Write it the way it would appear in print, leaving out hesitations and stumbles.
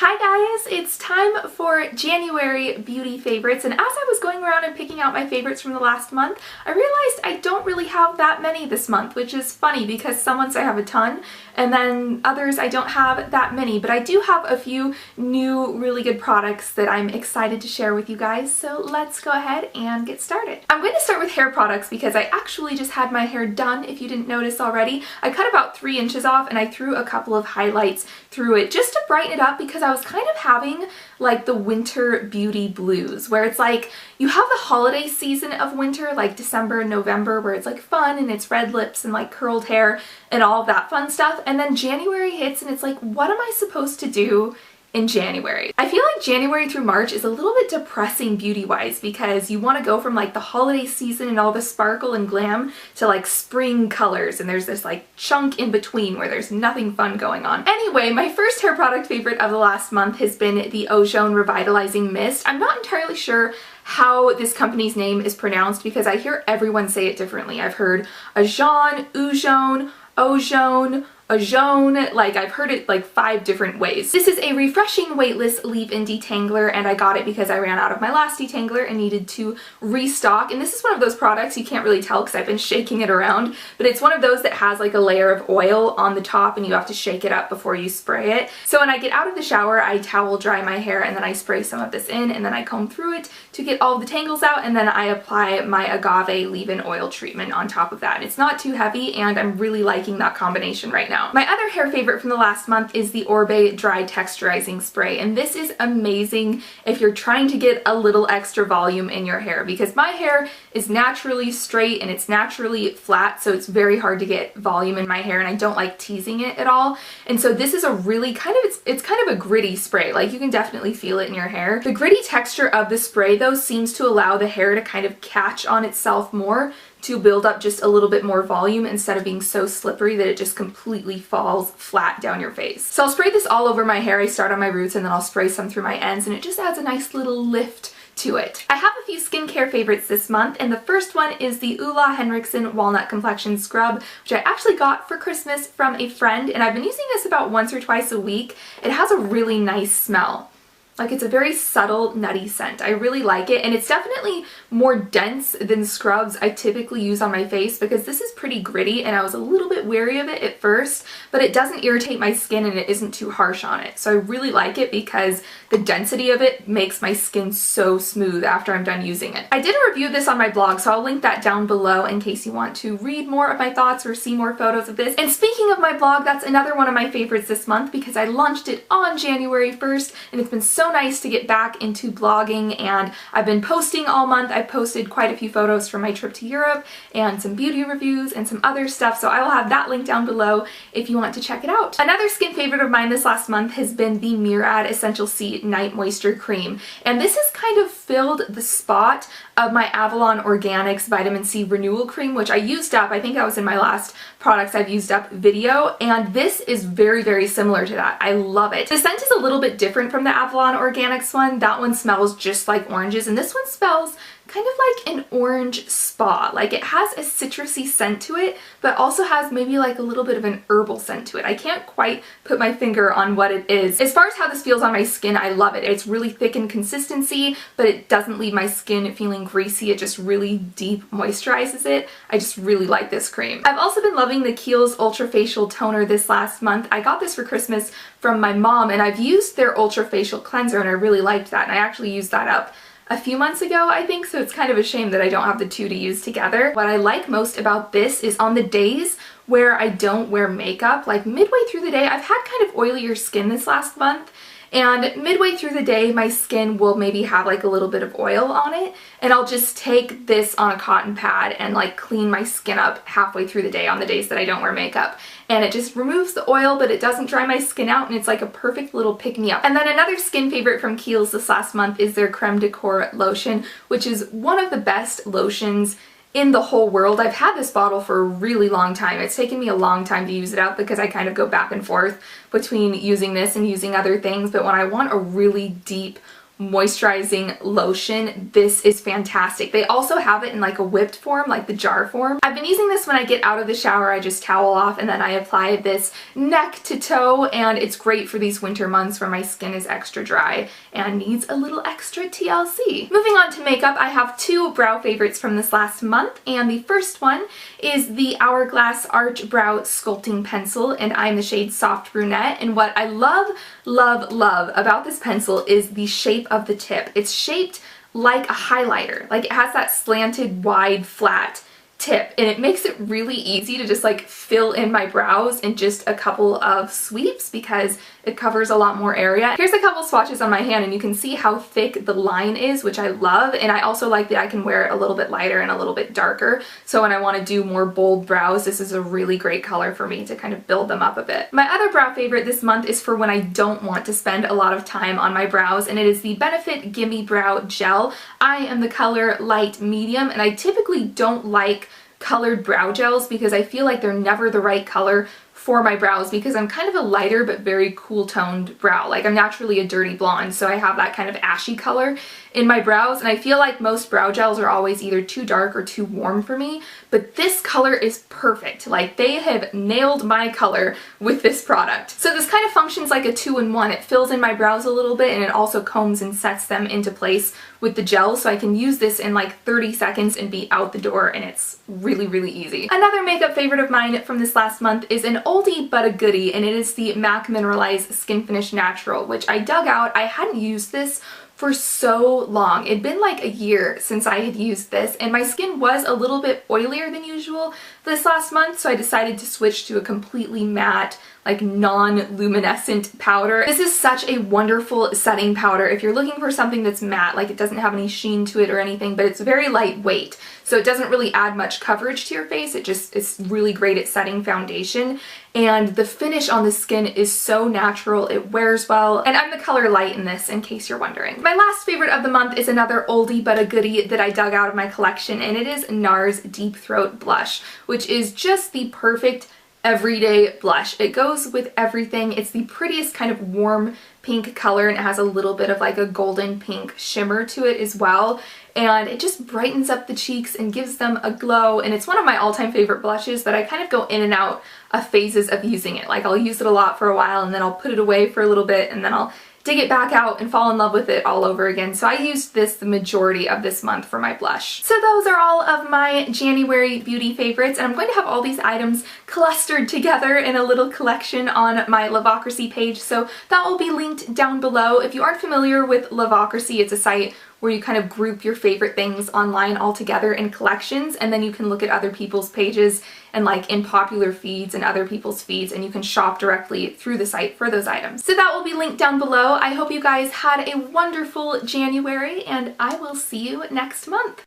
Hi guys, it's time for January beauty favorites, and as I was going around and picking out my favorites from the last month, I realized I don't really have that many this month, which is funny because some months I have a ton and then others I don't have that many, but I do have a few new really good products that I'm excited to share with you guys, so let's go ahead and get started. I'm going to start with hair products because I actually just had my hair done, if you didn't notice already. I cut about 3 inches off and I threw a couple of highlights through it just to brighten it up because I was kind of having like the winter beauty blues, where it's like you have the holiday season of winter, like December and November, where it's like fun and it's red lips and like curled hair and all of that fun stuff, and then January hits and it's like, what am I supposed to do in January? I feel like January through March is a little bit depressing beauty-wise because you want to go from like the holiday season and all the sparkle and glam to like spring colors, and there's this like chunk in between where there's nothing fun going on. Anyway, my first hair product favorite of the last month has been the Ozone Revitalizing Mist. I'm not entirely sure how this company's name is pronounced because I hear everyone say it differently. I've heard Ozone, Ozone, Ozone, like I've heard it like 5 different ways. This is a refreshing weightless leave-in detangler, and I got it because I ran out of my last detangler and needed to restock. And this is one of those products you can't really tell because I've been shaking it around, but it's one of those that has like a layer of oil on the top and you have to shake it up before you spray it. So when I get out of the shower, I towel dry my hair and then I spray some of this in, and then I comb through it to get all the tangles out, and then I apply my agave leave-in oil treatment on top of that. And it's not too heavy and I'm really liking that combination right now. My other hair favorite from the last month is the Orbe Dry Texturizing Spray, and this is amazing if you're trying to get a little extra volume in your hair, because my hair is naturally straight and it's naturally flat, so it's very hard to get volume in my hair and I don't like teasing it at all. And so this is a really it's kind of a gritty spray. Like you can definitely feel it in your hair. The gritty texture of the spray though seems to allow the hair to kind of catch on itself more, to build up just a little bit more volume instead of being so slippery that it just completely falls flat down your face. So I'll spray this all over my hair. I start on my roots and then I'll spray some through my ends, and it just adds a nice little lift to it. I have a few skincare favorites this month, and the first one is the Ulla Henriksen Walnut Complexion Scrub, which I actually got for Christmas from a friend, and I've been using this about once or twice a week. It has a really nice smell. Like, it's a very subtle, nutty scent. I really like it, and it's definitely more dense than scrubs I typically use on my face because this is pretty gritty and I was a little bit wary of it at first, but it doesn't irritate my skin and it isn't too harsh on it. So I really like it because the density of it makes my skin so smooth after I'm done using it. I did a review of this on my blog, so I'll link that down below in case you want to read more of my thoughts or see more photos of this. And speaking of my blog, that's another one of my favorites this month because I launched it on January 1st, and it's been so nice to get back into blogging, and I've been posting all month. I posted quite a few photos from my trip to Europe and some beauty reviews and some other stuff, so I will have that link down below if you want to check it out. Another skin favorite of mine this last month has been the Murad Essential C Night Moisture Cream, and this has kind of filled the spot of my Avalon Organics Vitamin C Renewal Cream, which I used up. I think that was in my last products I've used up video, and this is very, very similar to that. I love it. The scent is a little bit different from the Avalon Organics one. That one smells just like oranges, and this one smells kind of like an orange spa. Like, it has a citrusy scent to it, but also has maybe like a little bit of an herbal scent to it. I can't quite put my finger on what it is. As far as how this feels on my skin, I love it. It's really thick in consistency, but it doesn't leave my skin feeling greasy. It just really deep moisturizes it. I just really like this cream. I've also been loving the Kiehl's Ultra Facial Toner this last month. I got this for Christmas from my mom, and I've used their Ultra Facial Cleanser, and I really liked that, and I actually used that up a few months ago, I think, so it's kind of a shame that I don't have the two to use together. What I like most about this is on the days where I don't wear makeup, like midway through the day. I've had kind of oilier skin this last month, and midway through the day my skin will maybe have like a little bit of oil on it, and I'll just take this on a cotton pad and like clean my skin up halfway through the day on the days that I don't wear makeup. And it just removes the oil, but it doesn't dry my skin out, and it's like a perfect little pick-me-up. And then another skin favorite from Kiehl's this last month is their Creme de Corps lotion, which is one of the best lotions in the whole world. I've had this bottle for a really long time. It's taken me a long time to use it up because I kind of go back and forth between using this and using other things, but when I want a really deep moisturizing lotion. This is fantastic. They also have it in like a whipped form, like the jar form. I've been using this when I get out of the shower. I just towel off and then I apply this neck to toe, and it's great for these winter months where my skin is extra dry and needs a little extra TLC. Moving on to makeup, I have two brow favorites from this last month, and the first one is the Hourglass Arch Brow Sculpting Pencil, and I'm the shade Soft Brunette. And what I love about this pencil is the shape of the tip. It's shaped like a highlighter. Like, it has that slanted, wide, flat tip, and it makes it really easy to just like fill in my brows in just a couple of sweeps because it covers a lot more area. Here's a couple swatches on my hand and you can see how thick the line is, which I love, and I also like that I can wear it a little bit lighter and a little bit darker, so when I want to do more bold brows, this is a really great color for me to kind of build them up a bit. My other brow favorite this month is for when I don't want to spend a lot of time on my brows, and it is the Benefit Gimme Brow Gel. I am the color light medium, and I typically don't like colored brow gels because I feel like they're never the right color for my brows because I'm kind of a lighter but very cool toned brow. Like, I'm naturally a dirty blonde, so I have that kind of ashy color in my brows, and I feel like most brow gels are always either too dark or too warm for me, but this color is perfect. Like, they have nailed my color with this product. So this kind of functions like a 2-in-1. It fills in my brows a little bit and it also combs and sets them into place with the gel, so I can use this in like 30 seconds and be out the door, and it's really easy. Another makeup favorite of mine from this last month is an oldie but a goodie, and it is the MAC Mineralized Skin Finish Natural, which I dug out. I hadn't used this for so long. It'd been like a year since I had used this, and my skin was a little bit oilier than usual this last month, so I decided to switch to a completely matte, like non-luminescent powder. This is such a wonderful setting powder if you're looking for something that's matte, like it doesn't have any sheen to it or anything, but it's very lightweight, so it doesn't really add much coverage to your face. It's really great at setting foundation, and the finish on the skin is so natural. It wears well, and I'm the color light in this, in case you're wondering. My last favorite of the month is another oldie but a goodie that I dug out of my collection, and it is NARS Deep Throat Blush, which is just the perfect everyday blush. It goes with everything. It's the prettiest kind of warm pink color, and it has a little bit of like a golden pink shimmer to it as well, and it just brightens up the cheeks and gives them a glow, and it's one of my all-time favorite blushes, but I kind of go in and out of phases of using it. Like, I'll use it a lot for a while and then I'll put it away for a little bit and then I'll dig it back out and fall in love with it all over again. So I used this the majority of this month for my blush. So those are all of my January beauty favorites, and I'm going to have all these items clustered together in a little collection on my Lovocracy page, so that will be linked down below. If you aren't familiar with Lovocracy, it's a site where you kind of group your favorite things online all together in collections, and then you can look at other people's pages and like in popular feeds and other people's feeds, and you can shop directly through the site for those items. So that will be linked down below. I hope you guys had a wonderful January, and I will see you next month.